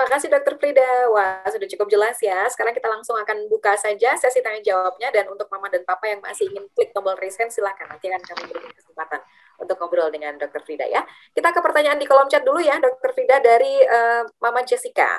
Terima kasih Dokter Frida. Wah, sudah cukup jelas ya. Sekarang kita langsung akan buka saja sesi tanya jawabnya, dan untuk Mama dan Papa yang masih ingin klik tombol raise hand, silakan. Nanti akan kami berikan kesempatan untuk ngobrol dengan Dokter Frida ya. Kita ke pertanyaan di kolom chat dulu ya, Dokter Frida dari Mama Jessica.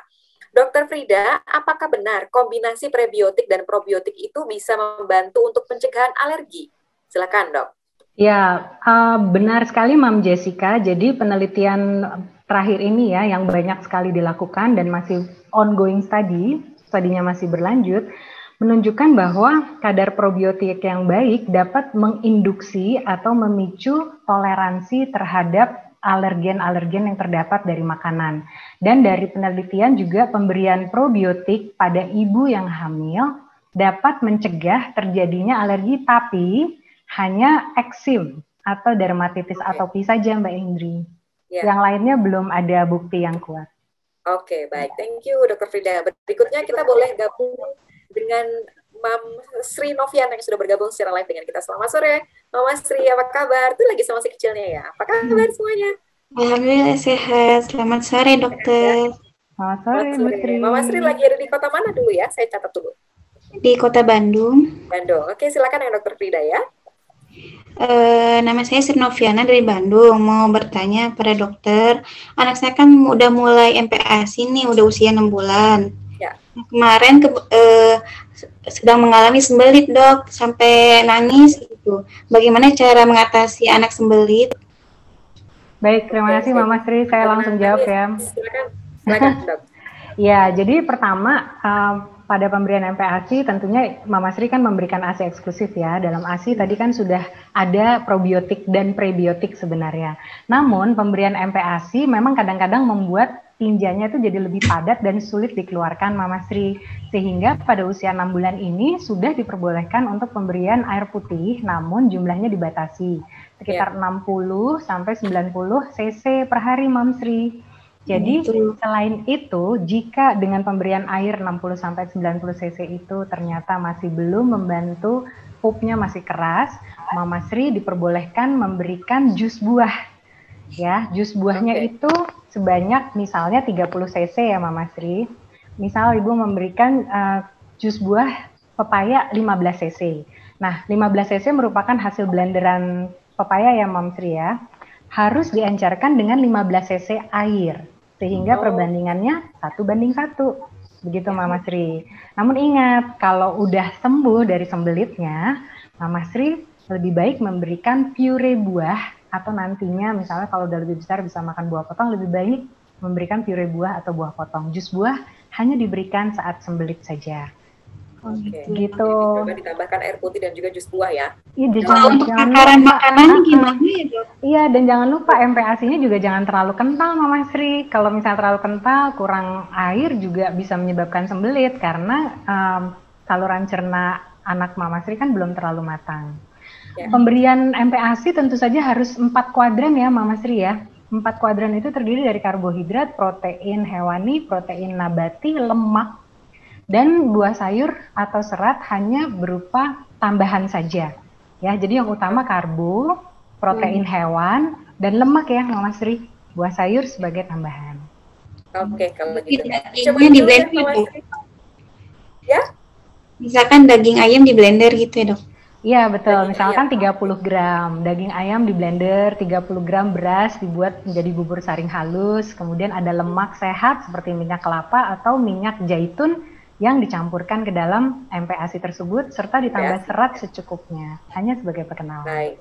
Dokter Frida, apakah benar kombinasi prebiotik dan probiotik itu bisa membantu untuk pencegahan alergi? Silakan, Dok. Ya, benar sekali Mam Jessica. Jadi penelitian terakhir ini ya yang banyak sekali dilakukan dan masih ongoing studinya masih berlanjut, menunjukkan bahwa kadar probiotik yang baik dapat menginduksi atau memicu toleransi terhadap alergen-alergen yang terdapat dari makanan. Dan dari penelitian juga pemberian probiotik pada ibu yang hamil dapat mencegah terjadinya alergi, tapi hanya eksim atau dermatitis atopi saja Mbak Indri. Yang lainnya belum ada bukti yang kuat. Oke, baik. Thank you Dr. Frida. Berikutnya kita boleh gabung dengan Mam Sri Noviana yang sudah bergabung secara live dengan kita. Selamat sore, Mama Sri. Apa kabar? Itu lagi sama si kecilnya ya. Apa kabar semuanya? Alhamdulillah sehat. Selamat sore, dokter. Selamat sore, Mbak Sri. Mama Sri lagi ada di kota mana dulu ya? Saya catat dulu. Di kota Bandung. Bandung. Oke, silakan ya Dr. Frida ya. Nama saya Sri Noviana dari Bandung. Mau bertanya pada dokter, anak saya kan udah mulai MPASI nih, udah usia 6 bulan. Ya. Kemarin sedang mengalami sembelit, dok, sampai nangis gitu. Bagaimana cara mengatasi anak sembelit? Baik, terima kasih Mama Sri. Saya langsung jawab ya. Silakan dok. Ya, jadi pertama pada pemberian MPASI tentunya Mama Sri kan memberikan ASI eksklusif ya. Dalam ASI tadi kan sudah ada probiotik dan prebiotik sebenarnya. Namun pemberian MPASI memang kadang-kadang membuat tinjanya itu jadi lebih padat dan sulit dikeluarkan Mama Sri. Sehingga pada usia 6 bulan ini sudah diperbolehkan untuk pemberian air putih, namun jumlahnya dibatasi. Sekitar 60 sampai 90 cc per hari Mam Sri. Jadi selain itu, jika dengan pemberian air 60 sampai 90 cc itu ternyata masih belum membantu, pupnya masih keras, Mama Sri diperbolehkan memberikan jus buah. Ya, jus buahnya itu sebanyak misalnya 30 cc ya Mama Sri. Misal Ibu memberikan jus buah pepaya 15 cc. Nah, 15 cc merupakan hasil blenderan pepaya ya Mam Sri ya. Harus diencerkan dengan 15 cc air. Sehingga perbandingannya 1:1. Begitu Mama Sri. Namun ingat, kalau udah sembuh dari sembelitnya, Mama Sri lebih baik memberikan pure buah, atau nantinya misalnya kalau udah lebih besar bisa makan buah potong, lebih baik memberikan pure buah atau buah potong. Jus buah hanya diberikan saat sembelit saja. Gitu. Coba ditambahkan air putih dan juga jus buah ya. Iya, untuk takaran makanan gimana ya dok? Iya, dan jangan lupa MPASI-nya juga jangan terlalu kental Mama Sri. Kalau misalnya terlalu kental, kurang air juga bisa menyebabkan sembelit karena saluran cerna anak Mama Sri kan belum terlalu matang. Ya. Pemberian MPASI tentu saja harus 4 kuadran ya Mama Sri ya. 4 kuadran itu terdiri dari karbohidrat, protein hewani, protein nabati, lemak, dan buah sayur atau serat hanya berupa tambahan saja. Ya, jadi yang utama karbo, protein hewan, dan lemak ya Mama Sri. Buah sayur sebagai tambahan. Oke, kalau gitu. Coba di blender ya? Misalkan daging ayam di blender gitu ya dok? Iya betul, misalkan 30 gram daging ayam di blender, 30 gram beras dibuat menjadi bubur saring halus, kemudian ada lemak sehat seperti minyak kelapa atau minyak zaitun yang dicampurkan ke dalam MPASI tersebut, serta ditambah serat secukupnya, hanya sebagai perkenalan. Baik.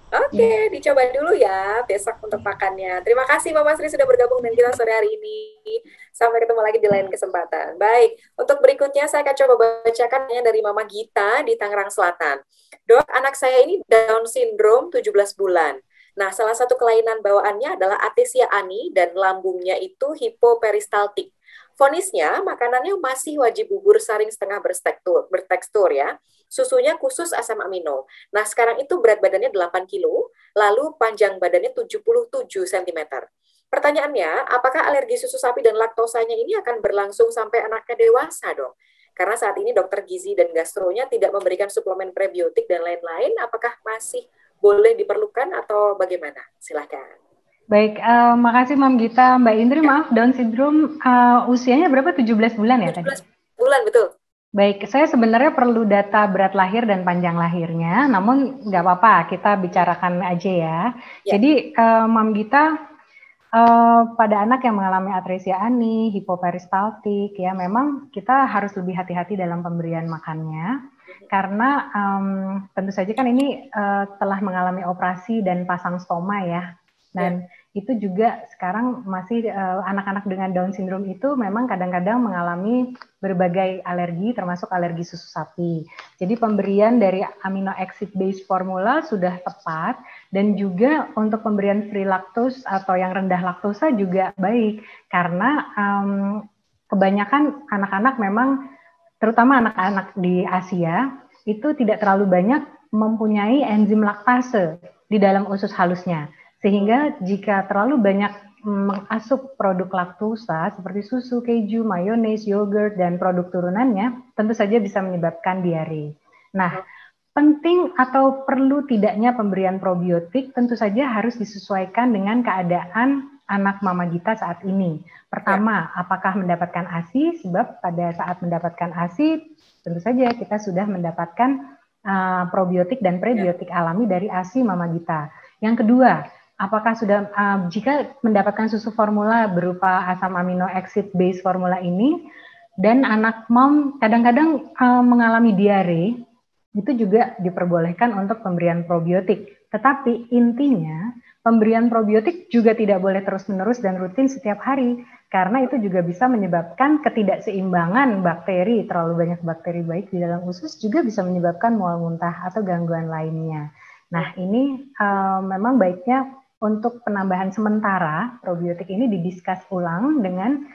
Oke, dicoba dulu ya besok untuk makannya. Terima kasih Mama Sri sudah bergabung dengan kita sore hari ini. Sampai ketemu lagi di lain kesempatan. Baik, untuk berikutnya saya akan coba bacakan dari Mama Gita di Tangerang Selatan. Dok, anak saya ini Down syndrome 17 bulan. Nah, salah satu kelainan bawaannya adalah atesia ani dan lambungnya itu hipoperistaltik. Vonisnya, makanannya masih wajib bubur saring setengah bertekstur ya. Susunya khusus asam amino. Nah, sekarang itu berat badannya 8 kilo, lalu panjang badannya 77 cm. Pertanyaannya, apakah alergi susu sapi dan laktosanya ini akan berlangsung sampai anaknya dewasa, dong? Karena saat ini dokter gizi dan gastronya tidak memberikan suplemen prebiotik dan lain-lain, apakah masih boleh diperlukan atau bagaimana? Silahkan. Baik, makasih Mam Gita. Mbak Indri, maaf, Down syndrome usianya berapa? 17 bulan ya 17 tadi? bulan, betul. Baik, saya sebenarnya perlu data berat lahir dan panjang lahirnya, namun nggak apa-apa, kita bicarakan aja ya. Ya. Jadi, Mam Gita, pada anak yang mengalami atresia ani, hipoperistaltik, ya memang kita harus lebih hati-hati dalam pemberian makannya, karena tentu saja kan ini telah mengalami operasi dan pasang stoma ya, dan itu juga sekarang masih anak-anak dengan Down syndrome itu memang kadang-kadang mengalami berbagai alergi, termasuk alergi susu sapi. Jadi pemberian dari amino acid base formula sudah tepat, dan juga untuk pemberian free lactose atau yang rendah laktosa juga baik, karena kebanyakan anak-anak memang, terutama anak-anak di Asia, itu tidak terlalu banyak mempunyai enzim laktase di dalam usus halusnya. Sehingga jika terlalu banyak mengasup produk laktosa seperti susu, keju, mayones, yogurt, dan produk turunannya, tentu saja bisa menyebabkan diare. Nah, penting atau perlu tidaknya pemberian probiotik tentu saja harus disesuaikan dengan keadaan anak Mama Gita saat ini. Pertama, apakah mendapatkan ASI? Sebab pada saat mendapatkan ASI, tentu saja kita sudah mendapatkan probiotik dan prebiotik alami dari ASI Mama Gita. Yang kedua, apakah sudah jika mendapatkan susu formula berupa asam amino acid base formula ini, dan anak mom kadang-kadang mengalami diare, itu juga diperbolehkan untuk pemberian probiotik. Tetapi intinya pemberian probiotik juga tidak boleh terus-menerus dan rutin setiap hari, karena itu juga bisa menyebabkan ketidakseimbangan bakteri, terlalu banyak bakteri baik di dalam usus juga bisa menyebabkan mual muntah atau gangguan lainnya. Nah, ini memang baiknya untuk penambahan sementara probiotik ini didiskus ulang dengan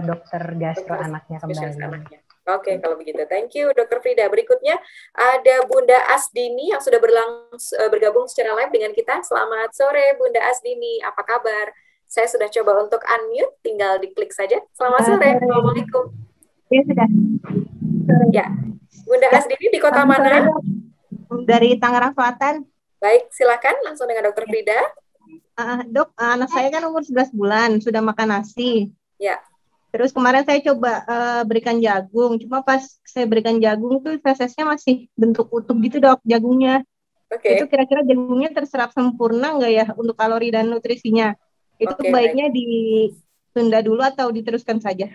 dokter gastro anaknya kembali. Oke, kalau begitu. Thank you, Dr. Frida. Berikutnya ada Bunda Asdini yang sudah bergabung secara live dengan kita. Selamat sore, Bunda Asdini. Apa kabar? Saya sudah coba untuk unmute, tinggal diklik saja. Selamat sore. Assalamualaikum. Ya, sudah. Ya. Bunda Asdini di kota mana? Dari Tangerang Selatan. Baik, silakan langsung dengan Dr. Frida. Dok, anak saya kan umur 11 bulan, sudah makan nasi. Ya. Terus kemarin saya coba berikan jagung, cuma pas saya berikan jagung tuh fesesnya masih bentuk utuh gitu dok, jagungnya. Itu kira-kira jagungnya terserap sempurna nggak ya untuk kalori dan nutrisinya? Itu baiknya ditunda dulu atau diteruskan saja?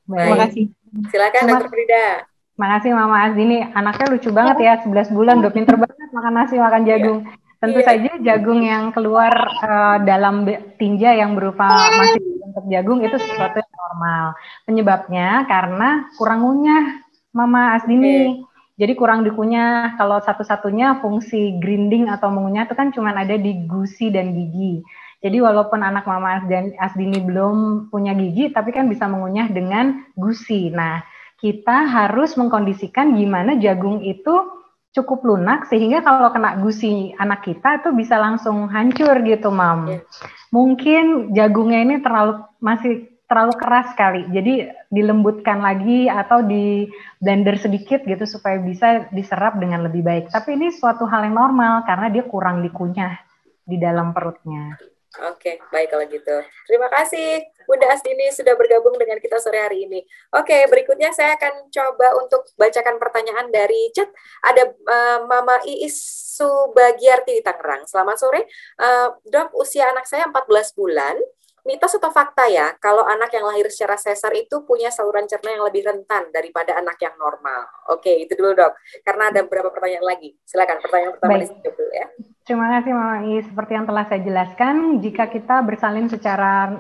Terima kasih. Silakan Dr. Frida. Makasih Mama Asdini, anaknya lucu banget ya, 11 bulan, udah pinter banget makan nasi, makan jagung. Tentu saja jagung yang keluar dalam tinja yang berupa masih bentuk jagung itu sesuatu yang normal. Penyebabnya karena kurang ngunyah Mama Asdini. Jadi kurang dikunyah, kalau satu-satunya fungsi grinding atau mengunyah itu kan cuma ada di gusi dan gigi. Jadi walaupun anak Mama Asdini belum punya gigi, tapi kan bisa mengunyah dengan gusi. Nah, kita harus mengkondisikan gimana jagung itu cukup lunak sehingga kalau kena gusi anak kita itu bisa langsung hancur gitu, Mam. Mungkin jagungnya ini masih terlalu keras sekali, jadi dilembutkan lagi atau di blender sedikit gitu supaya bisa diserap dengan lebih baik. Tapi ini suatu hal yang normal karena dia kurang dikunyah di dalam perutnya. Oke, baik kalau gitu. Terima kasih Bunda Asdini sudah bergabung dengan kita sore hari ini. Oke, berikutnya saya akan coba untuk bacakan pertanyaan dari chat. Ada Mama Iis Subagiarti di Tangerang. Selamat sore. Dok, usia anak saya 14 bulan. Mitos atau fakta ya, kalau anak yang lahir secara sesar itu punya saluran cerna yang lebih rentan daripada anak yang normal. Oke, itu dulu dok. Karena ada beberapa pertanyaan lagi. Silakan pertanyaan pertama di situ dulu ya. Terima kasih Mama I. Seperti yang telah saya jelaskan, jika kita bersalin secara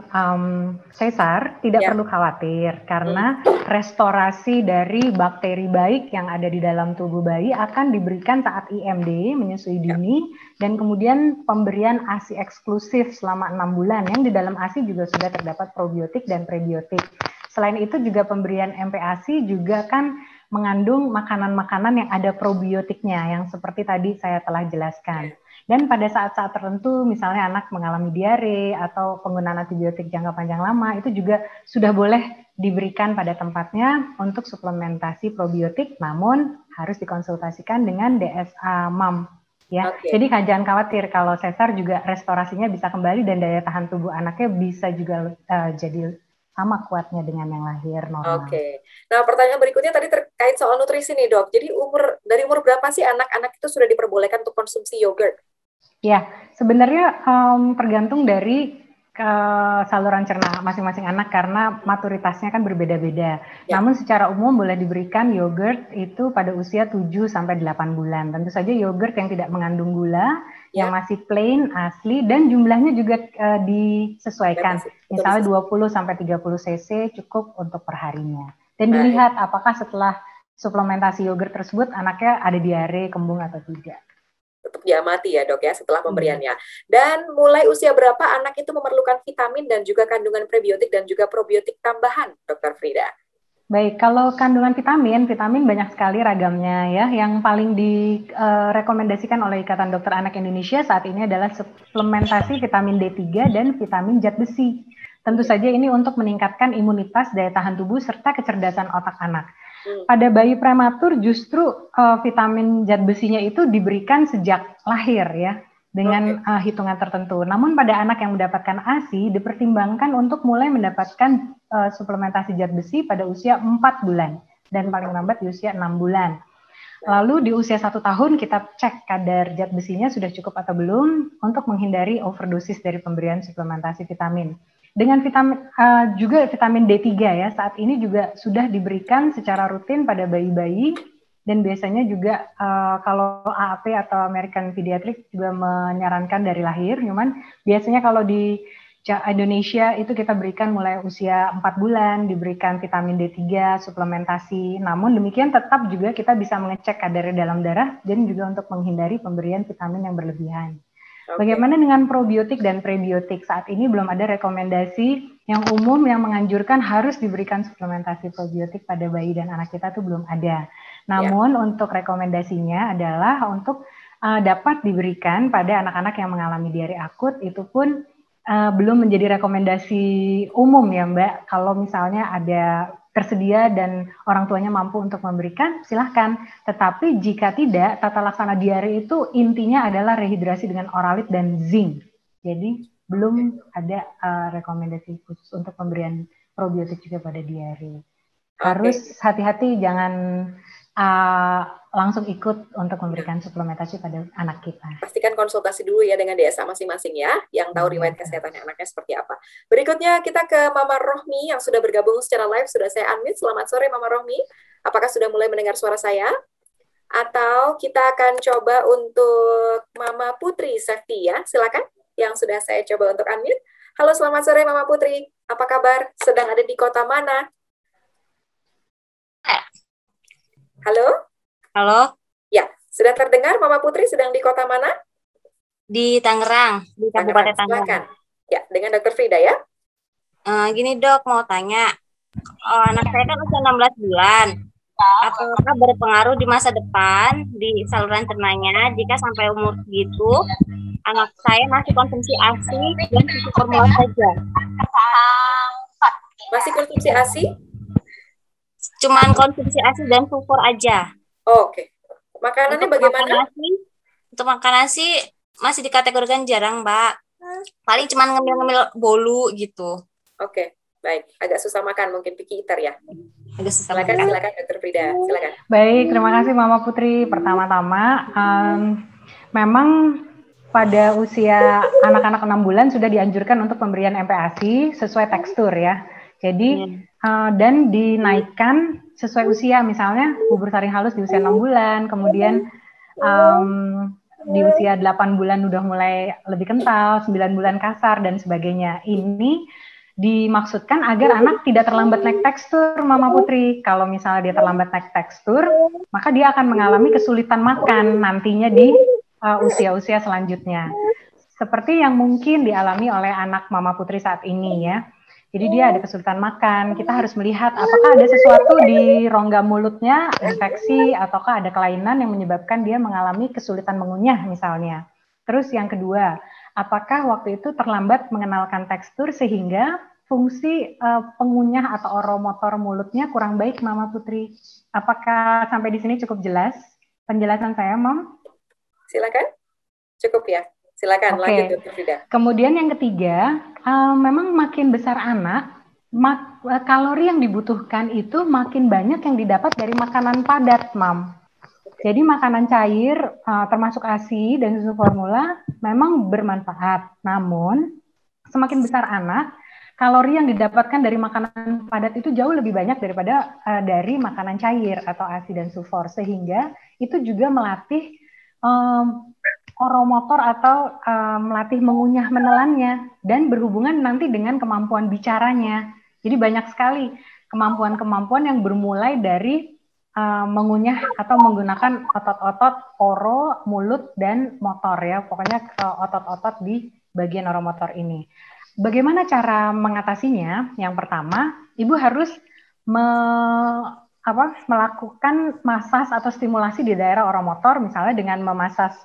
sesar, tidak perlu khawatir. Karena restorasi dari bakteri baik yang ada di dalam tubuh bayi akan diberikan saat IMD, menyusui dini, dan kemudian pemberian ASI eksklusif selama 6 bulan, yang di dalam ASI juga sudah terdapat probiotik dan prebiotik. Selain itu juga pemberian MPASI juga kan mengandung makanan-makanan yang ada probiotiknya, yang seperti tadi saya telah jelaskan. Dan pada saat-saat tertentu, misalnya anak mengalami diare atau penggunaan antibiotik jangka panjang lama, itu juga sudah boleh diberikan pada tempatnya untuk suplementasi probiotik, namun harus dikonsultasikan dengan DSA MAM ya. Oke. Jadi jangan khawatir kalau sesar juga restorasinya bisa kembali dan daya tahan tubuh anaknya bisa juga jadi sama kuatnya dengan yang lahir normal. Oke. Nah, pertanyaan berikutnya tadi terkait soal nutrisi nih, Dok. Jadi dari umur berapa sih anak-anak itu sudah diperbolehkan untuk konsumsi yogurt? Ya, sebenarnya tergantung dari saluran cerna masing-masing anak karena maturitasnya kan berbeda-beda. Ya. Namun secara umum boleh diberikan yogurt itu pada usia 7 sampai 8 bulan. Tentu saja yogurt yang tidak mengandung gula, yang masih plain, asli, dan jumlahnya juga disesuaikan. Misalnya 20 sampai 30 cc cukup untuk perharinya. Dan dilihat apakah setelah suplementasi yogurt tersebut anaknya ada diare, kembung atau tidak. Tetap diamati ya, Dok, ya, setelah pemberiannya. Dan mulai usia berapa anak itu memerlukan vitamin dan juga kandungan prebiotik dan juga probiotik tambahan, Dr. Frida? Baik, kalau kandungan vitamin banyak sekali ragamnya ya. Yang paling direkomendasikan oleh Ikatan Dokter Anak Indonesia saat ini adalah suplementasi vitamin D3 dan vitamin zat besi. Tentu saja ini untuk meningkatkan imunitas, daya tahan tubuh, serta kecerdasan otak anak. Pada bayi prematur justru vitamin zat besinya itu diberikan sejak lahir ya, dengan hitungan tertentu. Namun pada anak yang mendapatkan ASI dipertimbangkan untuk mulai mendapatkan suplementasi zat besi pada usia 4 bulan dan paling lambat di usia 6 bulan. Lalu di usia 1 tahun kita cek kadar zat besinya sudah cukup atau belum untuk menghindari overdosis dari pemberian suplementasi vitamin. Dengan juga vitamin D3 ya, saat ini juga sudah diberikan secara rutin pada bayi-bayi dan biasanya juga kalau AAP atau American Pediatric juga menyarankan dari lahir, cuman biasanya kalau di Indonesia itu kita berikan mulai usia 4 bulan, diberikan vitamin D3, suplementasi. Namun demikian tetap juga kita bisa mengecek kadarnya dalam darah dan juga untuk menghindari pemberian vitamin yang berlebihan. Bagaimana dengan probiotik dan prebiotik? Saat ini belum ada rekomendasi yang umum yang menganjurkan harus diberikan suplementasi probiotik pada bayi dan anak kita itu belum ada. Namun untuk rekomendasinya adalah untuk dapat diberikan pada anak-anak yang mengalami diare akut, itu pun belum menjadi rekomendasi umum ya Mbak. Kalau misalnya ada tersedia dan orang tuanya mampu untuk memberikan, silahkan. Tetapi jika tidak, tata laksana diare itu intinya adalah rehidrasi dengan oralit dan zinc. Jadi belum ada rekomendasi khusus untuk pemberian probiotik juga pada diare. Harus hati-hati, jangan langsung ikut untuk memberikan suplementasi pada anak kita. Pastikan konsultasi dulu ya dengan DSA masing-masing ya, yang tahu riwayat kesehatannya anaknya seperti apa. Berikutnya kita ke Mama Rohmi yang sudah bergabung secara live, sudah saya unmute. Selamat sore Mama Rohmi, apakah sudah mulai mendengar suara saya? Atau kita akan coba untuk Mama Putri Safety ya, silakan yang sudah saya coba untuk unmute. Halo, selamat sore Mama Putri, apa kabar? Sedang ada di kota mana? Halo? Halo? Ya, sudah terdengar Mama Putri sedang di kota mana? Di Tangerang, di Kabupaten Tangerang. Ya, dengan Dr. Frida ya. Gini Dok, mau tanya. Anak saya kan usia 16 bulan. Apakah berpengaruh di masa depan di saluran cernanya jika sampai umur segitu anak saya masih konsumsi ASI dan susu formula saja? Masih konsumsi ASI? Cuman konsumsi ASI dan sulfur aja. Oke. Makanannya bagaimana? Untuk makan nasi masih dikategorikan jarang, Mbak. Paling cuman ngemil-ngemil bolu gitu. Oke, baik. Agak susah makan, mungkin picky eater ya. Agak susah silakan Dr. Frida, silakan. Baik, terima kasih Mama Putri. Pertama-tama, memang pada usia anak-anak 6 bulan sudah dianjurkan untuk pemberian MPASI sesuai tekstur ya. Jadi dan dinaikkan sesuai usia, misalnya bubur sari halus di usia 6 bulan, kemudian di usia 8 bulan udah mulai lebih kental, 9 bulan kasar dan sebagainya. Ini dimaksudkan agar anak tidak terlambat naik tekstur, Mama Putri. Kalau misalnya dia terlambat naik tekstur, maka dia akan mengalami kesulitan makan nantinya di usia-usia selanjutnya. Seperti yang mungkin dialami oleh anak Mama Putri saat ini ya. Jadi dia ada kesulitan makan, kita harus melihat apakah ada sesuatu di rongga mulutnya, infeksi, ataukah ada kelainan yang menyebabkan dia mengalami kesulitan mengunyah misalnya. Terus yang kedua, apakah waktu itu terlambat mengenalkan tekstur sehingga fungsi pengunyah atau oromotor mulutnya kurang baik, Mama Putri? Apakah sampai di sini cukup jelas penjelasan saya, Mom? Silakan. Cukup ya. Silakan lanjut Dr. Frida. Kemudian yang ketiga, memang makin besar anak, kalori yang dibutuhkan itu makin banyak yang didapat dari makanan padat, Mam. Jadi makanan cair, termasuk ASI dan susu formula, memang bermanfaat. Namun, semakin besar anak, kalori yang didapatkan dari makanan padat itu jauh lebih banyak daripada dari makanan cair atau ASI dan sufor. Sehingga itu juga melatih oromotor atau melatih mengunyah menelannya dan berhubungan nanti dengan kemampuan bicaranya. Jadi banyak sekali kemampuan-kemampuan yang bermulai dari mengunyah atau menggunakan otot-otot oro, mulut, dan motor ya. Pokoknya otot-otot di bagian oromotor ini. Bagaimana cara mengatasinya? Yang pertama, ibu harus melakukan masas atau stimulasi di daerah oromotor, misalnya dengan memasas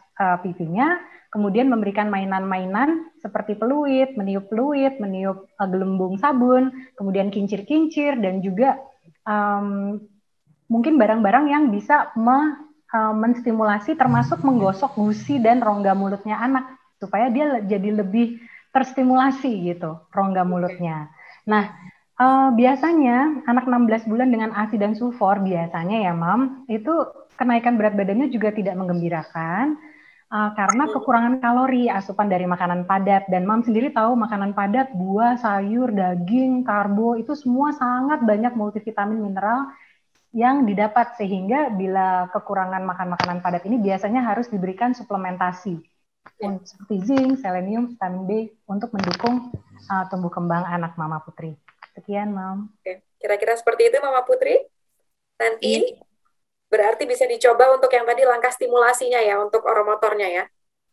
pipinya, kemudian memberikan mainan-mainan seperti peluit, meniup gelembung sabun, kemudian kincir-kincir, dan juga mungkin barang-barang yang bisa menstimulasi termasuk menggosok gusi dan rongga mulutnya anak, supaya dia jadi lebih terstimulasi gitu, rongga mulutnya. Nah, biasanya anak 16 bulan dengan ASI dan sufor biasanya ya Mam, itu kenaikan berat badannya juga tidak menggembirakan karena kekurangan kalori asupan dari makanan padat. Dan Mam sendiri tahu makanan padat, buah, sayur, daging, karbo, itu semua sangat banyak multivitamin mineral yang didapat, sehingga bila kekurangan makan makanan padat ini biasanya harus diberikan suplementasi seperti zinc, selenium, vitamin B untuk mendukung tumbuh kembang anak Mama Putri. Sekian, Mam. Oke. Kira-kira seperti itu, Mama Putri. Nanti berarti bisa dicoba untuk yang tadi langkah stimulasinya ya, untuk oromotornya ya.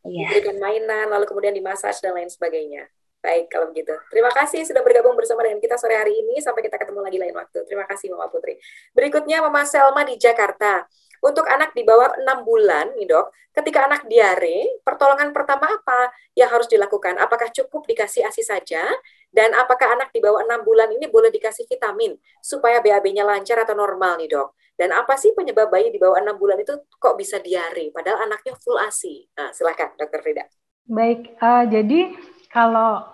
Diberikan mainan, lalu kemudian dimasaj dan lain sebagainya. Baik, kalau begitu. Terima kasih sudah bergabung bersama dengan kita sore hari ini. Sampai kita ketemu lagi lain waktu. Terima kasih, Mama Putri. Berikutnya, Mama Selma di Jakarta. Untuk anak di bawah 6 bulan, nih dok, ketika anak diare, pertolongan pertama apa yang harus dilakukan? Apakah cukup dikasih ASI saja? Dan apakah anak di bawah 6 bulan ini boleh dikasih vitamin supaya BAB-nya lancar atau normal nih dok? Dan apa sih penyebab bayi di bawah 6 bulan itu kok bisa diare? Padahal anaknya full ASI. Nah, silakan Dr. Frida. Baik, jadi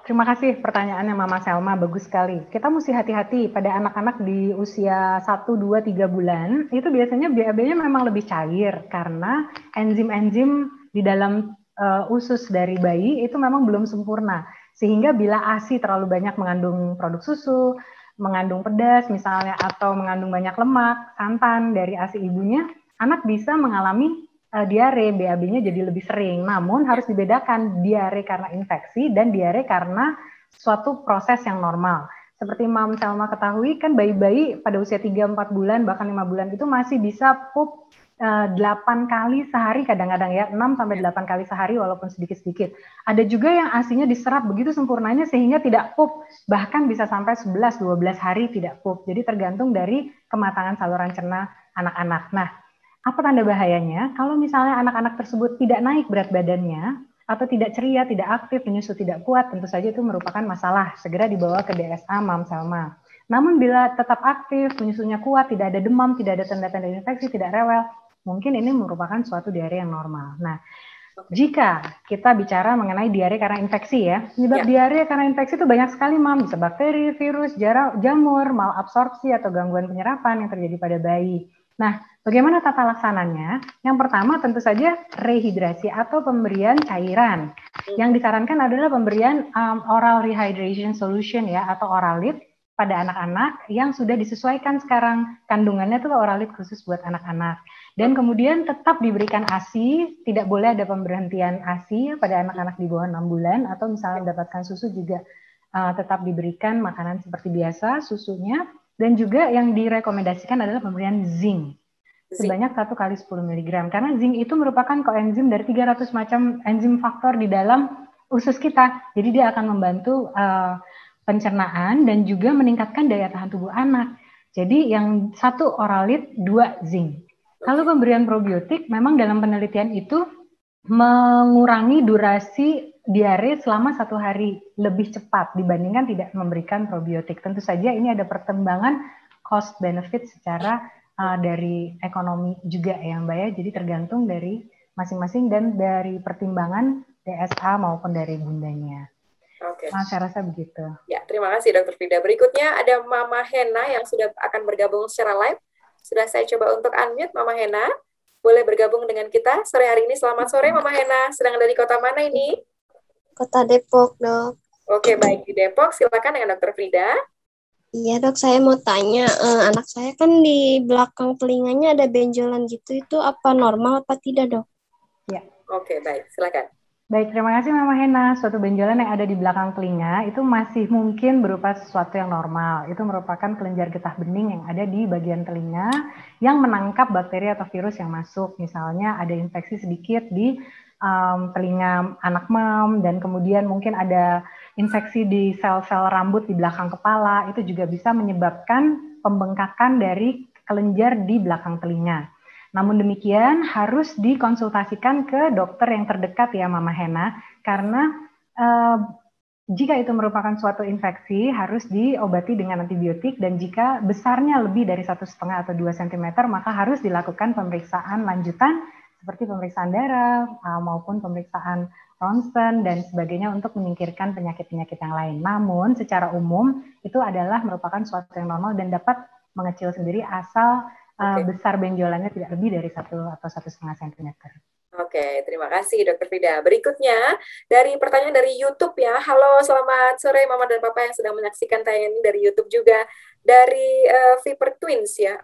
terima kasih pertanyaannya Mama Selma, bagus sekali. Kita mesti hati-hati pada anak-anak di usia 1, 2, 3 bulan, itu biasanya BAB-nya memang lebih cair karena enzim-enzim di dalam usus dari bayi itu memang belum sempurna. Sehingga bila ASI terlalu banyak mengandung produk susu, mengandung pedas misalnya, atau mengandung banyak lemak, santan dari ASI ibunya, anak bisa mengalami diare, BAB-nya jadi lebih sering. Namun harus dibedakan diare karena infeksi dan diare karena suatu proses yang normal. Seperti Mam Selma ketahui kan bayi-bayi pada usia 3-4 bulan bahkan 5 bulan itu masih bisa pup 8 kali sehari kadang-kadang ya, 6-8 kali sehari walaupun sedikit-sedikit. Ada juga yang ASI-nya diserap begitu sempurnanya sehingga tidak pup, bahkan bisa sampai 11-12 hari tidak pup. Jadi tergantung dari kematangan saluran cerna anak-anak. Nah, apa tanda bahayanya? Kalau misalnya anak-anak tersebut tidak naik berat badannya, atau tidak ceria, tidak aktif, menyusu tidak kuat, tentu saja itu merupakan masalah. Segera dibawa ke DSA, Mam Selma. Namun bila tetap aktif, menyusunya kuat, tidak ada demam, tidak ada tanda-tanda infeksi, tidak rewel, mungkin ini merupakan suatu diare yang normal. Nah, jika kita bicara mengenai diare karena infeksi ya, penyebab diare karena infeksi itu banyak sekali, Mam. Bisa bakteri, virus, jamur, malabsorpsi, atau gangguan penyerapan yang terjadi pada bayi. Nah, bagaimana tata laksananya? Yang pertama tentu saja rehidrasi atau pemberian cairan. Yang disarankan adalah pemberian oral rehydration solution ya, atau Oralit pada anak-anak yang sudah disesuaikan sekarang. Kandungannya itu Oralit khusus buat anak-anak. Dan kemudian tetap diberikan ASI, tidak boleh ada pemberhentian ASI pada anak-anak di bawah 6 bulan, atau misalnya mendapatkan susu juga tetap diberikan makanan seperti biasa, susunya. Dan juga yang direkomendasikan adalah pemberian zinc sebanyak 1 kali 10 mg. Karena zinc itu merupakan koenzim dari 300 macam enzim faktor di dalam usus kita. Jadi dia akan membantu pencernaan dan juga meningkatkan daya tahan tubuh anak. Jadi yang 1 Oralit, 2 zinc. Kalau pemberian probiotik memang dalam penelitian itu mengurangi durasi diare selama 1 hari lebih cepat dibandingkan tidak memberikan probiotik. Tentu saja ini ada pertimbangan cost benefit secara dari ekonomi juga ya Mbak ya. Jadi tergantung dari masing-masing dan dari pertimbangan DSA maupun dari bundanya. Oke. Saya rasa begitu. Ya, terima kasih Dr. Frida. Berikutnya ada Mama Hena yang sudah akan bergabung secara live. Sudah saya coba untuk unmute Mama Hena. Boleh bergabung dengan kita sore hari ini. Selamat sore Mama Hena. Sedang ada di kota mana ini? Kota Depok, Dok. Oke, baik di Depok. Silakan dengan Dr. Frida. Iya, Dok, saya mau tanya, anak saya kan di belakang telinganya ada benjolan gitu, itu apa normal apa tidak, Dok? Ya. Oke, baik, silakan. Baik, terima kasih Mama Hena. Suatu benjolan yang ada di belakang telinga itu masih mungkin berupa sesuatu yang normal. Itu merupakan kelenjar getah bening yang ada di bagian telinga yang menangkap bakteri atau virus yang masuk. Misalnya ada infeksi sedikit di telinga anak mam, dan kemudian mungkin ada infeksi di sel-sel rambut di belakang kepala. Itu juga bisa menyebabkan pembengkakan dari kelenjar di belakang telinga. Namun demikian harus dikonsultasikan ke dokter yang terdekat ya Mama Hena, karena jika itu merupakan suatu infeksi harus diobati dengan antibiotik, dan jika besarnya lebih dari 1,5 atau 2 cm maka harus dilakukan pemeriksaan lanjutan seperti pemeriksaan darah maupun pemeriksaan ronsen dan sebagainya untuk menyingkirkan penyakit-penyakit yang lain. Namun secara umum itu adalah merupakan suatu yang normal dan dapat mengecil sendiri asal besar benjolannya tidak lebih dari 1 atau 1,5 cm. Oke, terima kasih Dr. Frida. Berikutnya dari pertanyaan dari YouTube ya. Halo, selamat sore Mama dan Papa yang sedang menyaksikan tayangan ini dari YouTube juga. Dari Viper Twins ya.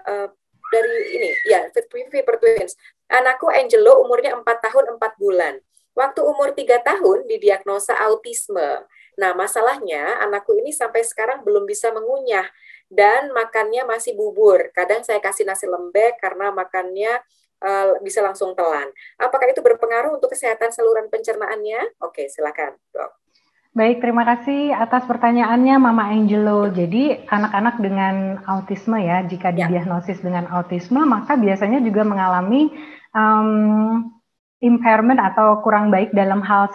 Dari ini ya, Viper Twins. Anakku Angelo umurnya 4 tahun 4 bulan. Waktu umur 3 tahun didiagnosa autisme. Nah, masalahnya anakku ini sampai sekarang belum bisa mengunyah dan makannya masih bubur. Kadang saya kasih nasi lembek karena makannya bisa langsung telan. Apakah itu berpengaruh untuk kesehatan saluran pencernaannya? Oke, silakan, Dok. Baik, terima kasih atas pertanyaannya Mama Angelo. Jadi anak-anak dengan autisme ya, jika didiagnosis dengan autisme, maka biasanya juga mengalami impairment atau kurang baik dalam hal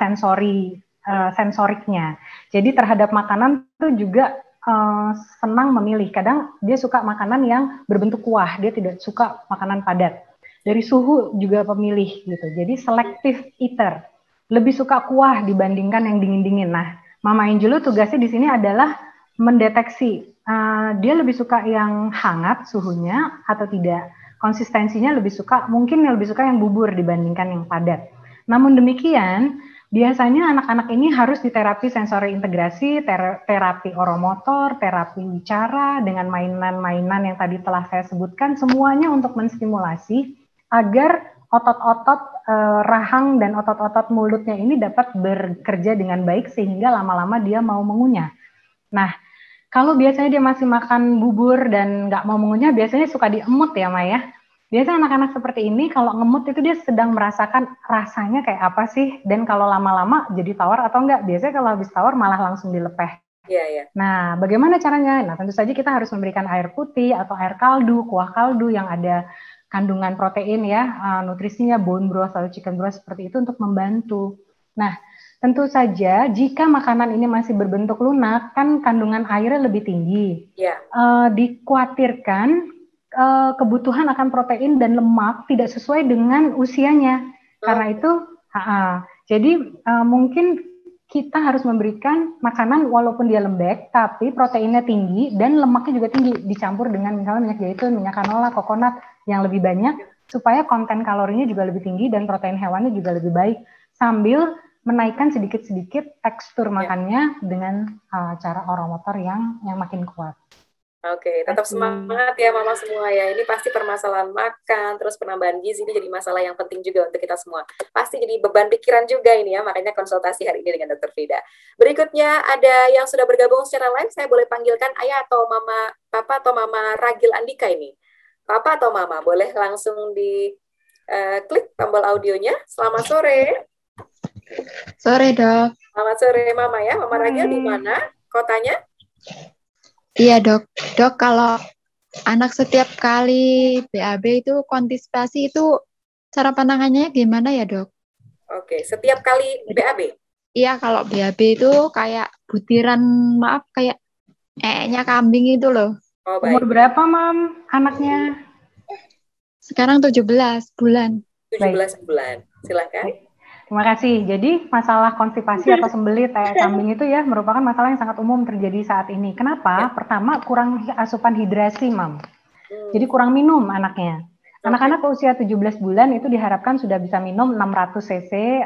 sensoriknya. Jadi terhadap makanan itu juga senang memilih. Kadang dia suka makanan yang berbentuk kuah, dia tidak suka makanan padat. Dari suhu juga pemilih gitu. Jadi selective eater, lebih suka kuah dibandingkan yang dingin-dingin. Nah, Mama Angelo tugasnya di sini adalah mendeteksi dia lebih suka yang hangat suhunya atau tidak. Konsistensinya mungkin lebih suka yang bubur dibandingkan yang padat. Namun demikian, biasanya anak-anak ini harus diterapi sensori integrasi, terapi oromotor, terapi wicara dengan mainan-mainan yang tadi telah saya sebutkan, semuanya untuk menstimulasi agar otot-otot rahang dan otot-otot mulutnya ini dapat bekerja dengan baik sehingga lama-lama dia mau mengunyah. Nah, kalau biasanya dia masih makan bubur dan nggak mau mengunyah, biasanya suka diemut ya Maya. Biasanya anak-anak seperti ini kalau ngemut itu dia sedang merasakan rasanya kayak apa sih, dan kalau lama-lama jadi tawar atau enggak. Biasanya kalau habis tawar malah langsung dilepeh. Nah, bagaimana caranya? Nah, tentu saja kita harus memberikan air putih atau air kaldu, kuah kaldu yang ada kandungan protein ya, nutrisinya bone broth atau chicken broth seperti itu untuk membantu. Nah, tentu saja jika makanan ini masih berbentuk lunak, kan kandungan airnya lebih tinggi. Dikhawatirkan kebutuhan akan protein dan lemak tidak sesuai dengan usianya. Karena itu, jadi mungkin kita harus memberikan makanan walaupun dia lembek, tapi proteinnya tinggi dan lemaknya juga tinggi, dicampur dengan misalnya minyak zaitun, minyak canola, kokonat yang lebih banyak, supaya konten kalorinya juga lebih tinggi dan protein hewannya juga lebih baik, sambil menaikkan sedikit-sedikit tekstur makannya dengan cara oromotor yang makin kuat. Oke, tetap semangat ya Mama semua ya. Ini pasti permasalahan makan, terus penambahan gizi ini jadi masalah yang penting juga untuk kita semua. Pasti jadi beban pikiran juga ini ya, makanya konsultasi hari ini dengan Dr. Frida. Berikutnya ada yang sudah bergabung secara live, saya boleh panggilkan Ayah atau Mama, Papa atau Mama Ragil Andika ini. Papa atau Mama, boleh langsung di klik tombol audionya. Selamat sore. Sore, Dok. Selamat sore Mama ya. Mama Ragil di mana kotanya? Iya, Dok. Dok, kalau anak setiap kali BAB itu konstipasi itu cara penanganannya gimana ya, Dok? Oke, setiap kali BAB? Iya, kalau BAB itu kayak butiran, kayak nya kambing itu loh. Umur berapa, Mam, anaknya? Sekarang 17 bulan. 17 bulan. Silakan. Baik. Terima kasih. Jadi masalah konstipasi atau sembelit kambing itu ya merupakan masalah yang sangat umum terjadi saat ini. Kenapa? Pertama, kurang asupan hidrasi, Mam. Jadi kurang minum anaknya. Anak-anak usia 17 bulan itu diharapkan sudah bisa minum 600 cc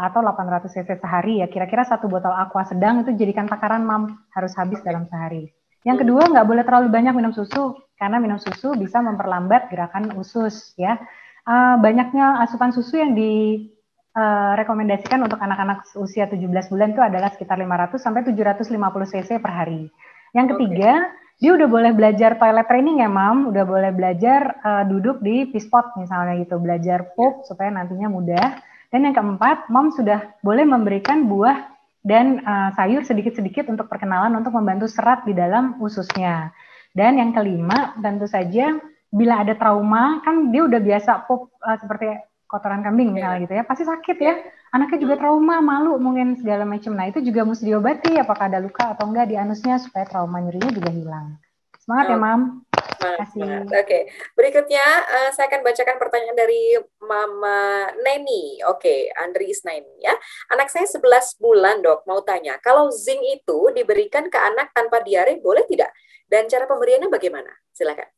atau 800 cc sehari ya. Kira-kira 1 botol aqua sedang itu jadikan takaran, Mam, harus habis dalam sehari. Yang kedua, nggak boleh terlalu banyak minum susu karena minum susu bisa memperlambat gerakan usus ya. Banyaknya asupan susu yang direkomendasikan untuk anak-anak usia 17 bulan itu adalah sekitar 500 sampai 750 cc per hari. Yang ketiga, dia udah boleh belajar toilet training ya, Mam, udah boleh belajar duduk di pispot misalnya gitu, belajar pup supaya nantinya mudah. Dan yang keempat, Mam sudah boleh memberikan buah dan sayur sedikit-sedikit untuk perkenalan untuk membantu serat di dalam ususnya. Dan yang kelima, tentu saja bila ada trauma, kan dia udah biasa pup seperti kotoran kambing misalnya gitu ya, pasti sakit ya. Anaknya juga trauma, malu mungkin segala macam. Nah itu juga mesti diobati, apakah ada luka atau enggak di anusnya supaya trauma nyerinya juga hilang. Semangat ya, Mam. Oke. Berikutnya saya akan bacakan pertanyaan dari Mama Neni. Oke, Andri Isnaini ya. Anak saya 11 bulan, Dok, mau tanya, kalau zinc itu diberikan ke anak tanpa diare boleh tidak? Dan cara pemberiannya bagaimana? Silakan.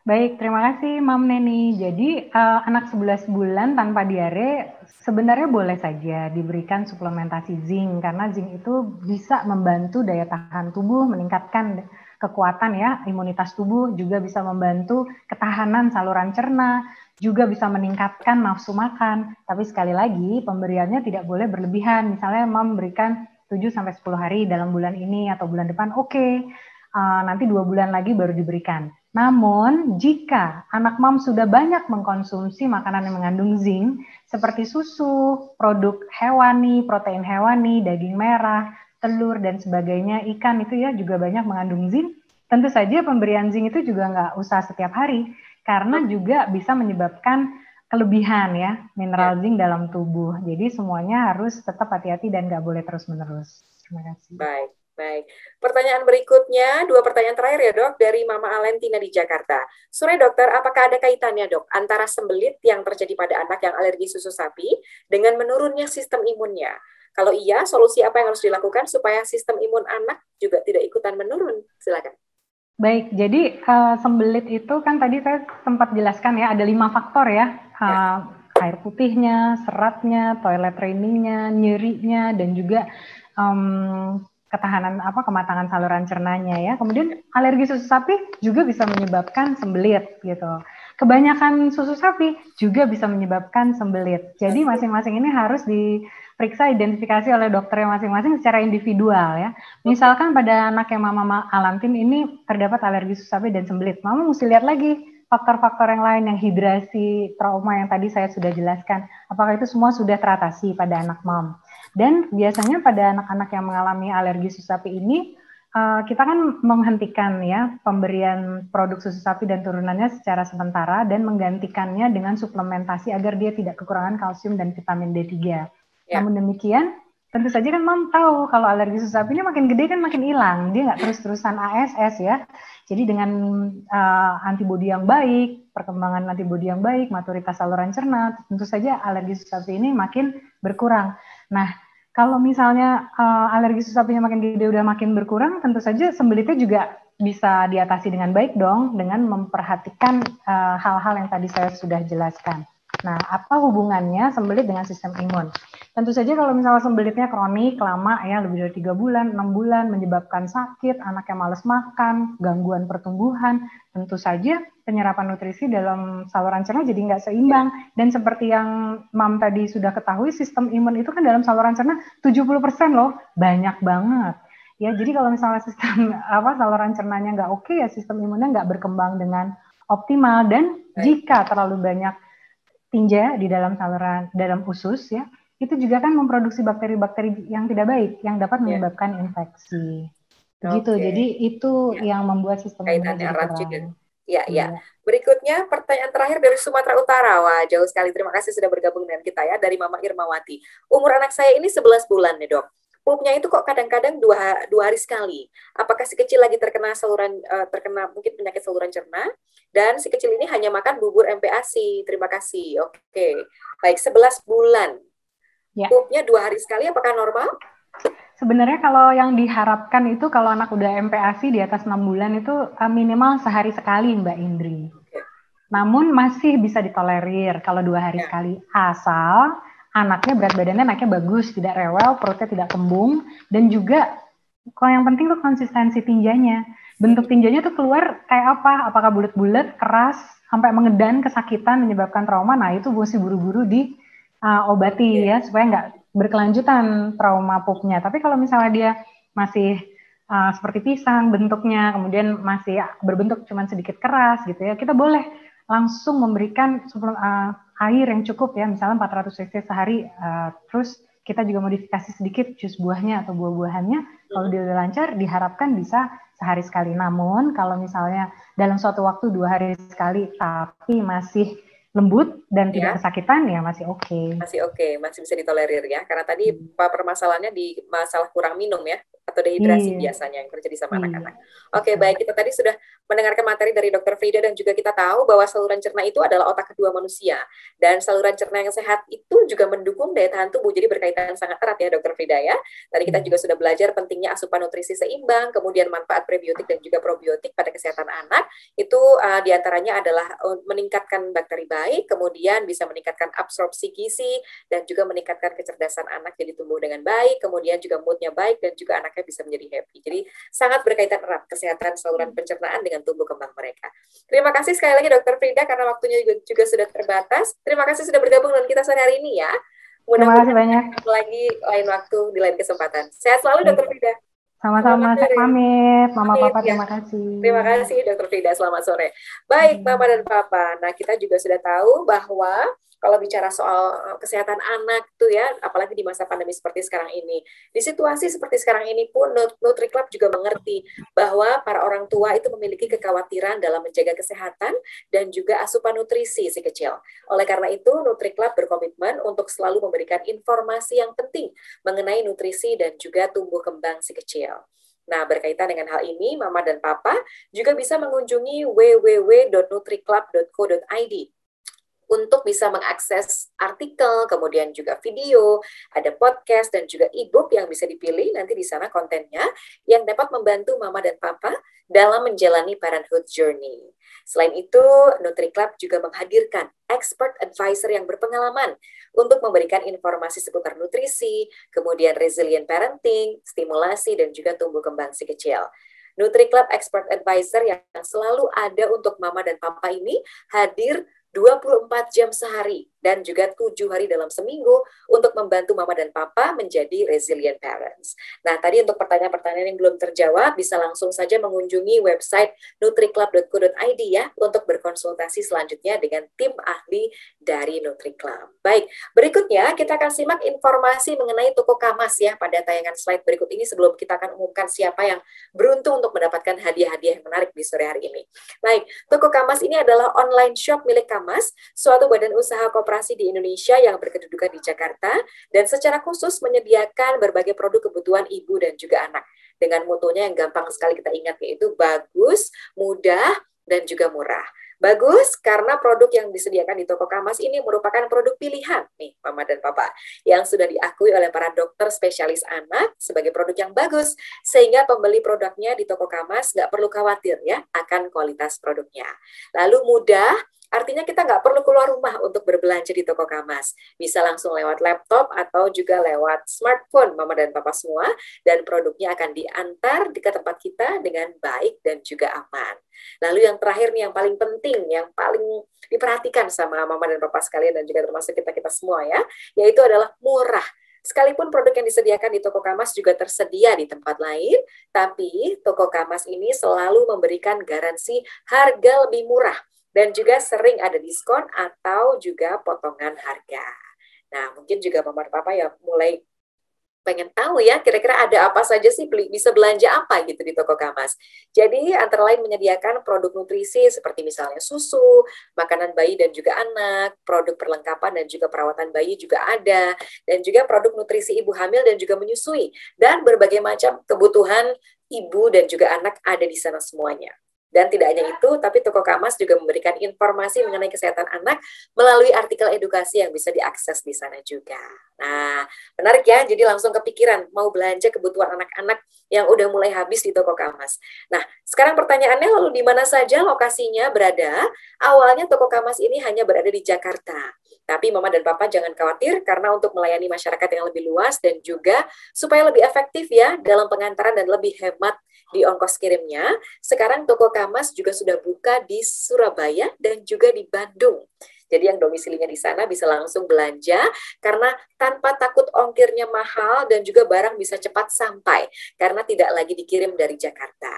Baik, terima kasih Mam Neni. Jadi anak 11 bulan tanpa diare sebenarnya boleh saja diberikan suplementasi zinc karena zinc itu bisa membantu daya tahan tubuh, meningkatkan kekuatan ya, imunitas tubuh, juga bisa membantu ketahanan saluran cerna, juga bisa meningkatkan nafsu makan. Tapi sekali lagi pemberiannya tidak boleh berlebihan. Misalnya Mam berikan 7-10 hari dalam bulan ini atau bulan depan, oke. Nanti 2 bulan lagi baru diberikan. Namun, jika anak Mam sudah banyak mengkonsumsi makanan yang mengandung zinc, seperti susu, produk hewani, protein hewani, daging merah, telur, dan sebagainya, ikan itu ya juga banyak mengandung zinc, tentu saja pemberian zinc itu juga nggak usah setiap hari, karena juga bisa menyebabkan kelebihan ya, mineral zinc dalam tubuh. Jadi semuanya harus tetap hati-hati dan nggak boleh terus-menerus. Terima kasih. Baik. Pertanyaan berikutnya, 2 pertanyaan terakhir ya, Dok, dari Mama Alentina di Jakarta. Sore, Dokter, apakah ada kaitannya, Dok, antara sembelit yang terjadi pada anak yang alergi susu sapi dengan menurunnya sistem imunnya? Kalau iya, solusi apa yang harus dilakukan supaya sistem imun anak juga tidak ikutan menurun? Silakan. Baik, jadi sembelit itu kan tadi saya sempat jelaskan ya, ada 5 faktor ya. Air putihnya, seratnya, toilet trainingnya, nyerinya, dan juga ketahanan kematangan saluran cernanya ya. Kemudian alergi susu sapi juga bisa menyebabkan sembelit gitu. Kebanyakan susu sapi juga bisa menyebabkan sembelit. Jadi masing-masing ini harus diperiksa identifikasi oleh dokternya masing-masing secara individual ya. Misalkan pada anak yang Mama Alantin ini terdapat alergi susu sapi dan sembelit, Mama mesti lihat lagi faktor-faktor yang lain, yang hidrasi, trauma yang tadi saya sudah jelaskan. Apakah itu semua sudah teratasi pada anak Mam? Dan biasanya pada anak-anak yang mengalami alergi susu sapi ini, kita kan menghentikan ya pemberian produk susu sapi dan turunannya secara sementara dan menggantikannya dengan suplementasi agar dia tidak kekurangan kalsium dan vitamin D3. Namun demikian, tentu saja kan Mam tahu kalau alergi susu sapi ini makin gede kan makin hilang, dia nggak terus-terusan ASS ya. Jadi dengan antibodi yang baik, perkembangan antibodi yang baik, maturitas saluran cerna, tentu saja alergi susu sapi ini makin berkurang. Nah, kalau misalnya alergi susu sapinya makin gede udah makin berkurang, tentu saja sembelitnya juga bisa diatasi dengan baik dong, dengan memperhatikan hal-hal yang tadi saya sudah jelaskan. Nah, apa hubungannya sembelit dengan sistem imun? Tentu saja kalau misalnya sembelitnya kronik, lama ya, lebih dari 3 bulan, 6 bulan, menyebabkan sakit, anaknya malas makan, gangguan pertumbuhan, tentu saja penyerapan nutrisi dalam saluran cerna jadi nggak seimbang. Dan seperti yang Mam tadi sudah ketahui, sistem imun itu kan dalam saluran cerna 70% loh, banyak banget. Ya, jadi kalau misalnya sistem saluran cernanya nggak oke, ya sistem imunnya nggak berkembang dengan optimal. Dan jika terlalu banyak tinja di dalam saluran, dalam usus ya, itu juga kan memproduksi bakteri-bakteri yang tidak baik yang dapat menyebabkan infeksi. Begitu. Jadi itu yang membuat sistem imunnya jadi kurang. Ya. Berikutnya pertanyaan terakhir dari Sumatera Utara. Wah, jauh sekali. Terima kasih sudah bergabung dengan kita ya, dari Mama Irmawati. Umur anak saya ini 11 bulan nih, Dok. pupnya itu kok kadang-kadang dua hari sekali. Apakah si kecil lagi terkena mungkin penyakit saluran cerna, dan si kecil ini hanya makan bubur MPASI. Terima kasih. Oke. Baik, 11 bulan. Ya. Pupnya 2 hari sekali, apakah normal? Sebenarnya kalau yang diharapkan itu kalau anak udah MPASI di atas 6 bulan itu minimal sehari sekali, Mbak Indri. Okay. Namun masih bisa ditolerir kalau 2 hari sekali, asal anaknya berat badannya naiknya bagus, tidak rewel, perutnya tidak kembung, dan juga kalau yang penting tuh konsistensi tinjanya. Bentuk tinjanya tuh keluar kayak apa? Apakah bulat-bulat, keras, sampai mengedan, kesakitan, menyebabkan trauma? Nah itu mesti buru-buru diobati ya, supaya nggak berkelanjutan trauma pupnya. Tapi kalau misalnya dia masih seperti pisang bentuknya, kemudian masih berbentuk cuma sedikit keras gitu ya, kita boleh langsung memberikan air yang cukup ya, misalnya 400 cc sehari, terus kita juga modifikasi sedikit jus buahnya atau buah-buahannya. Kalau dia udah lancar, diharapkan bisa sehari sekali. Namun kalau misalnya dalam suatu waktu 2 hari sekali, tapi masih lembut dan tidak kesakitan, ya masih oke. Masih oke, masih bisa ditolerir ya. Karena tadi permasalahannya di masalah kurang minum ya, atau dehidrasi biasanya yang terjadi sama anak-anak. Oke, baik. Kita tadi sudah mendengarkan materi dari Dr. Frida, dan juga kita tahu bahwa saluran cerna itu adalah otak kedua manusia. Dan saluran cerna yang sehat itu juga mendukung daya tahan tubuh. Jadi berkaitan sangat erat ya, Dr. Frida ya. Tadi kita juga sudah belajar pentingnya asupan nutrisi seimbang, kemudian manfaat prebiotik dan juga probiotik pada kesehatan anak. Itu diantaranya adalah meningkatkan bakteri baik, kemudian bisa meningkatkan absorpsi gizi, dan juga meningkatkan kecerdasan anak jadi tumbuh dengan baik, kemudian juga moodnya baik, dan juga anaknya bisa menjadi happy. Jadi sangat berkaitan erat kesehatan saluran pencernaan dengan tumbuh kembang mereka. Terima kasih sekali lagi Dr. Frida, karena waktunya juga sudah terbatas. Terima kasih sudah bergabung dengan kita sore hari ini ya. Mudah-mudahan banyak lagi lain waktu di lain kesempatan. Sehat selalu Dr. Frida. Sama-sama, saya pamit. Mama, Papa, terima kasih. Terima kasih, Dr. Frida. Selamat sore. Baik, Mama dan Papa. Nah, kita juga sudah tahu bahwa kalau bicara soal kesehatan anak tuh ya, apalagi di masa pandemi seperti sekarang ini, di situasi seperti sekarang ini pun NutriClub juga mengerti bahwa para orang tua itu memiliki kekhawatiran dalam menjaga kesehatan dan juga asupan nutrisi si kecil. Oleh karena itu, NutriClub berkomitmen untuk selalu memberikan informasi yang penting mengenai nutrisi dan juga tumbuh kembang si kecil. Nah, berkaitan dengan hal ini, Mama dan Papa juga bisa mengunjungi www.nutriclub.co.id untuk bisa mengakses artikel, kemudian juga video, ada podcast, dan juga e-book yang bisa dipilih. Nanti di sana kontennya yang dapat membantu Mama dan Papa dalam menjalani parenthood journey. Selain itu, NutriClub juga menghadirkan expert advisor yang berpengalaman untuk memberikan informasi seputar nutrisi, kemudian resilient parenting, stimulasi, dan juga tumbuh kembang si kecil. NutriClub Expert Advisor yang selalu ada untuk Mama dan Papa ini hadir 24 jam sehari dan juga 7 hari dalam seminggu untuk membantu Mama dan Papa menjadi resilient parents. Nah, tadi untuk pertanyaan-pertanyaan yang belum terjawab, bisa langsung saja mengunjungi website nutriclub.co.id ya, untuk berkonsultasi selanjutnya dengan tim ahli dari NutriClub. Baik, berikutnya kita akan simak informasi mengenai Toko Kamas ya, pada tayangan slide berikut ini sebelum kita akan umumkan siapa yang beruntung untuk mendapatkan hadiah-hadiah yang menarik di sore hari ini. Baik, Toko Kamas ini adalah online shop milik Kamas, suatu badan usaha koperasi di Indonesia yang berkedudukan di Jakarta, dan secara khusus menyediakan berbagai produk kebutuhan ibu dan juga anak. Dengan mutunya yang gampang sekali kita ingat, yaitu bagus, mudah, dan juga murah. Bagus karena produk yang disediakan di Toko Kamas ini merupakan produk pilihan nih Mama dan Papa, yang sudah diakui oleh para dokter spesialis anak sebagai produk yang bagus, sehingga pembeli produknya di Toko Kamas nggak perlu khawatir ya akan kualitas produknya. Lalu mudah, artinya kita nggak perlu keluar rumah untuk berbelanja di Toko Kamas. Bisa langsung lewat laptop atau juga lewat smartphone Mama dan Papa semua, dan produknya akan diantar ke tempat kita dengan baik dan juga aman. Lalu yang terakhir nih, yang paling penting, yang paling diperhatikan sama Mama dan Papa sekalian dan juga termasuk kita semua ya, yaitu adalah murah. Sekalipun produk yang disediakan di Toko Kamas juga tersedia di tempat lain, tapi Toko Kamas ini selalu memberikan garansi harga lebih murah dan juga sering ada diskon atau juga potongan harga. Nah, mungkin juga Mama dan Papa ya mulai pengen tahu ya kira-kira ada apa saja sih, bisa belanja apa gitu di toko Kamas. Jadi antara lain menyediakan produk nutrisi seperti misalnya susu, makanan bayi dan juga anak, produk perlengkapan dan juga perawatan bayi juga ada, dan juga produk nutrisi ibu hamil dan juga menyusui, dan berbagai macam kebutuhan ibu dan juga anak ada di sana semuanya. Dan tidak hanya itu, tapi toko Kamas juga memberikan informasi mengenai kesehatan anak melalui artikel edukasi yang bisa diakses di sana juga. Nah, menarik ya, jadi langsung kepikiran mau belanja kebutuhan anak-anak yang udah mulai habis di toko Kamas. Nah, sekarang pertanyaannya, lalu di mana saja lokasinya berada? Awalnya toko Kamas ini hanya berada di Jakarta. Tapi Mama dan Papa jangan khawatir, karena untuk melayani masyarakat yang lebih luas dan juga supaya lebih efektif ya dalam pengantaran dan lebih hemat di ongkos kirimnya, sekarang toko Kamas juga sudah buka di Surabaya dan juga di Bandung. Jadi yang domisilinya di sana bisa langsung belanja karena tanpa takut ongkirnya mahal dan juga barang bisa cepat sampai karena tidak lagi dikirim dari Jakarta.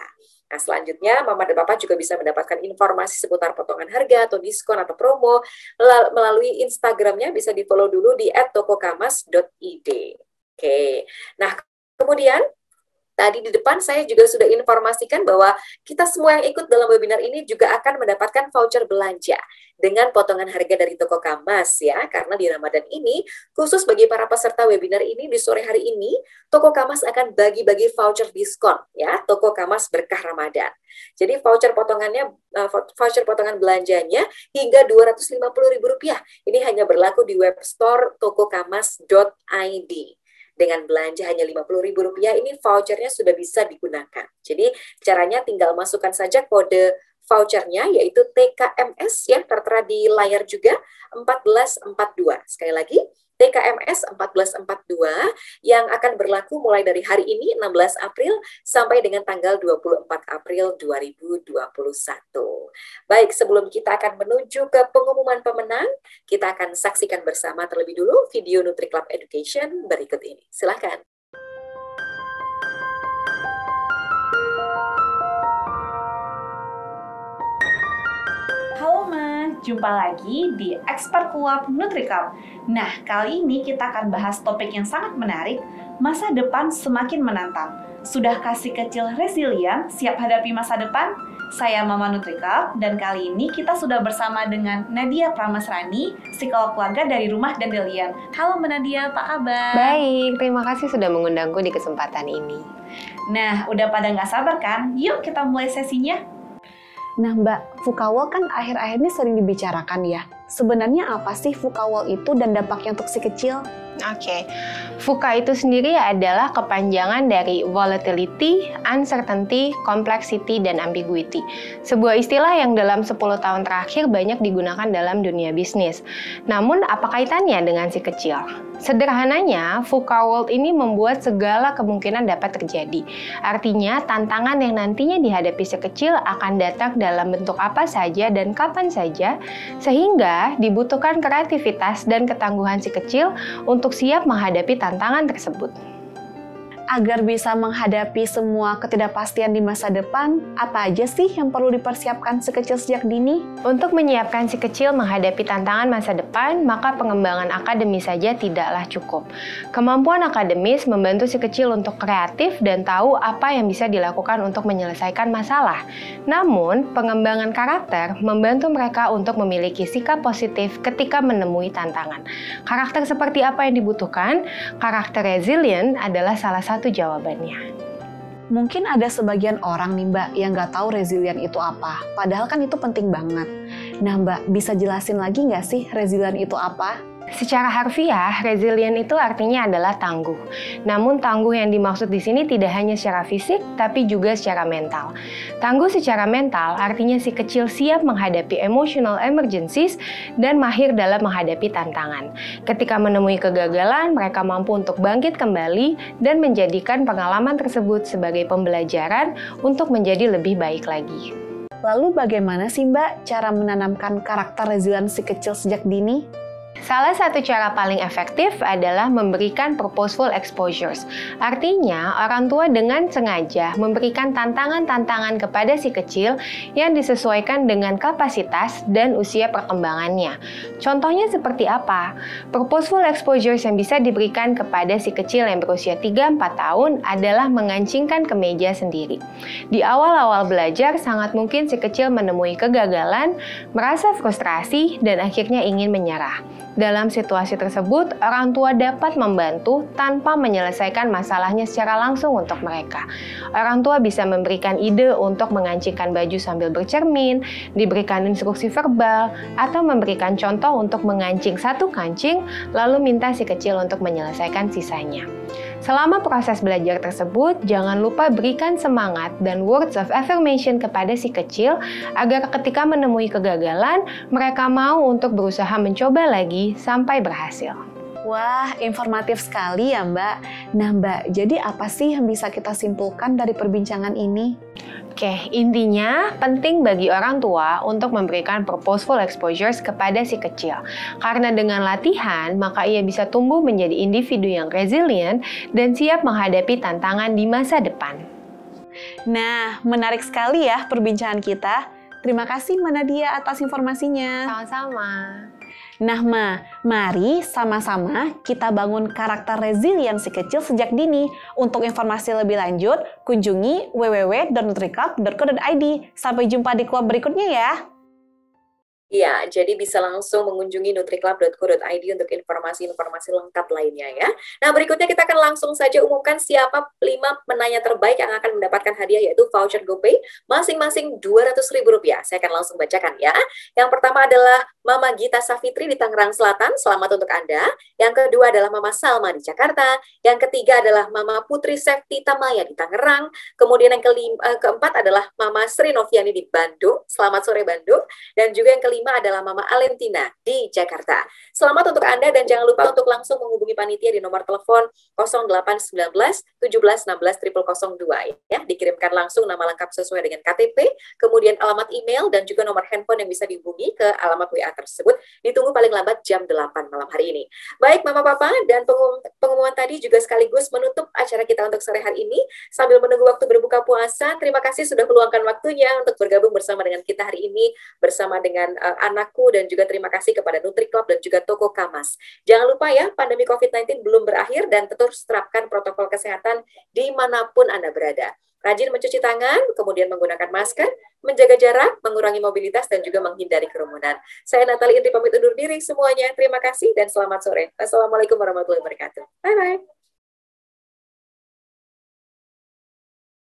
Nah, selanjutnya Mama dan Papa juga bisa mendapatkan informasi seputar potongan harga atau diskon atau promo melalui Instagramnya, bisa di-follow dulu di @tokokamas.id. Oke. Nah, kemudian tadi di depan saya juga sudah informasikan bahwa kita semua yang ikut dalam webinar ini juga akan mendapatkan voucher belanja dengan potongan harga dari toko Kamas ya, karena di Ramadan ini khusus bagi para peserta webinar ini di sore hari ini toko Kamas akan bagi-bagi voucher diskon ya, toko Kamas berkah Ramadan. Jadi voucher potongan belanjanya hingga Rp250.000. Ini hanya berlaku di web store tokokamas.id. Dengan belanja hanya Rp50.000, ini vouchernya sudah bisa digunakan. Jadi caranya tinggal masukkan saja kode vouchernya, yaitu TKMS, ya tertera di layar juga, 1442. Sekali lagi, TKMS 1442 yang akan berlaku mulai dari hari ini 16 April sampai dengan tanggal 24 April 2021. Baik, sebelum kita akan menuju ke pengumuman pemenang, kita akan saksikan bersama terlebih dulu video NutriClub Education berikut ini. Silakan. Halo Ma, jumpa lagi di Expert Club NutriClub. Nah, kali ini kita akan bahas topik yang sangat menarik, masa depan semakin menantang. Sudahkah si kecil resilient siap hadapi masa depan? Saya Mama NutriClub, dan kali ini kita sudah bersama dengan Nadia Pramasrani, psikolog keluarga dari Rumah Dandelion. Halo Mbak Nadia, apa kabar? Baik, terima kasih sudah mengundangku di kesempatan ini. Nah, udah pada nggak sabar kan? Yuk kita mulai sesinya. Nah Mbak, VUCA World kan akhir-akhir ini sering dibicarakan ya. Sebenarnya apa sih VUCA World itu dan dampaknya untuk si kecil? Oke, VUCA itu sendiri adalah kepanjangan dari volatility, uncertainty, complexity, dan ambiguity. Sebuah istilah yang dalam 10 tahun terakhir banyak digunakan dalam dunia bisnis. Namun, apa kaitannya dengan si kecil? Sederhananya, VUCA World ini membuat segala kemungkinan dapat terjadi. Artinya, tantangan yang nantinya dihadapi si kecil akan datang dalam bentuk apa saja dan kapan saja, sehingga dibutuhkan kreativitas dan ketangguhan si kecil untuk siap menghadapi tantangan tersebut. Agar bisa menghadapi semua ketidakpastian di masa depan, apa aja sih yang perlu dipersiapkan si kecil sejak dini? Untuk menyiapkan si kecil menghadapi tantangan masa depan, maka pengembangan akademis saja tidaklah cukup. Kemampuan akademis membantu si kecil untuk kreatif dan tahu apa yang bisa dilakukan untuk menyelesaikan masalah. Namun, pengembangan karakter membantu mereka untuk memiliki sikap positif ketika menemui tantangan. Karakter seperti apa yang dibutuhkan? Karakter resilient adalah salah satu jawabannya. Mungkin ada sebagian orang nih Mbak yang nggak tahu resilient itu apa, padahal kan itu penting banget. Nah Mbak, bisa jelasin lagi nggak sih resilient itu apa? Secara harfiah, resilient itu artinya adalah tangguh. Namun tangguh yang dimaksud di sini tidak hanya secara fisik, tapi juga secara mental. Tangguh secara mental artinya si kecil siap menghadapi emotional emergencies dan mahir dalam menghadapi tantangan. Ketika menemui kegagalan, mereka mampu untuk bangkit kembali dan menjadikan pengalaman tersebut sebagai pembelajaran untuk menjadi lebih baik lagi. Lalu bagaimana sih Mbak cara menanamkan karakter resilient si kecil sejak dini? Salah satu cara paling efektif adalah memberikan purposeful exposures. Artinya, orang tua dengan sengaja memberikan tantangan-tantangan kepada si kecil yang disesuaikan dengan kapasitas dan usia perkembangannya. Contohnya seperti apa? Purposeful exposures yang bisa diberikan kepada si kecil yang berusia 3-4 tahun adalah mengancingkan ke meja sendiri. Di awal-awal belajar, sangat mungkin si kecil menemui kegagalan, merasa frustrasi, dan akhirnya ingin menyerah. Dalam situasi tersebut, orang tua dapat membantu tanpa menyelesaikan masalahnya secara langsung untuk mereka. Orang tua bisa memberikan ide untuk mengancingkan baju sambil bercermin, diberikan instruksi verbal, atau memberikan contoh untuk mengancing satu kancing, lalu minta si kecil untuk menyelesaikan sisanya. Selama proses belajar tersebut, jangan lupa berikan semangat dan words of affirmation kepada si kecil agar ketika menemui kegagalan, mereka mau untuk berusaha mencoba lagi sampai berhasil. Wah, informatif sekali ya Mbak. Nah Mbak, jadi apa sih yang bisa kita simpulkan dari perbincangan ini? Oke, intinya penting bagi orang tua untuk memberikan purposeful exposures kepada si kecil. Karena dengan latihan, maka ia bisa tumbuh menjadi individu yang resilient dan siap menghadapi tantangan di masa depan. Nah, menarik sekali ya perbincangan kita. Terima kasih Mbak Nadia atas informasinya. Sama-sama. Nah, mari sama-sama kita bangun karakter resilient si kecil sejak dini. Untuk informasi lebih lanjut, kunjungi www.nutriclub.co.id. Sampai jumpa di klub berikutnya ya. Ya, jadi bisa langsung mengunjungi nutriclub.co.id untuk informasi-informasi lengkap lainnya ya. Nah, berikutnya kita akan langsung saja umumkan siapa 5 penanya terbaik yang akan mendapatkan hadiah, yaitu voucher GoPay masing-masing Rp200.000. Saya akan langsung bacakan ya. Yang pertama adalah Mama Gita Safitri di Tangerang Selatan, selamat untuk Anda. Yang kedua adalah Mama Salma di Jakarta. Yang ketiga adalah Mama Putri Septi Tamaya di Tangerang. Kemudian yang keempat adalah Mama Sri Noviani di Bandung, selamat sore Bandung. Dan juga yang kelima adalah Mama Alentina di Jakarta. Selamat untuk Anda dan jangan lupa untuk langsung menghubungi panitia di nomor telepon 0819 17 16 0002 ya. Dikirimkan langsung nama lengkap sesuai dengan KTP, kemudian alamat email dan juga nomor handphone yang bisa dihubungi ke alamat WA tersebut. Ditunggu paling lambat jam 8 malam hari ini. Baik Mama Papa, dan pengumuman tadi juga sekaligus menutup acara kita untuk sore hari ini. Sambil menunggu waktu berbuka puasa, terima kasih sudah meluangkan waktunya untuk bergabung bersama dengan kita hari ini, bersama dengan anakku, dan juga terima kasih kepada NutriClub dan juga Toko Kamas. Jangan lupa ya, pandemi COVID-19 belum berakhir dan terus terapkan protokol kesehatan dimanapun Anda berada. Rajin mencuci tangan, kemudian menggunakan masker, menjaga jarak, mengurangi mobilitas, dan juga menghindari kerumunan. Saya Natali Indri pamit undur diri semuanya. Terima kasih dan selamat sore. Wassalamualaikum warahmatullahi wabarakatuh. Bye-bye.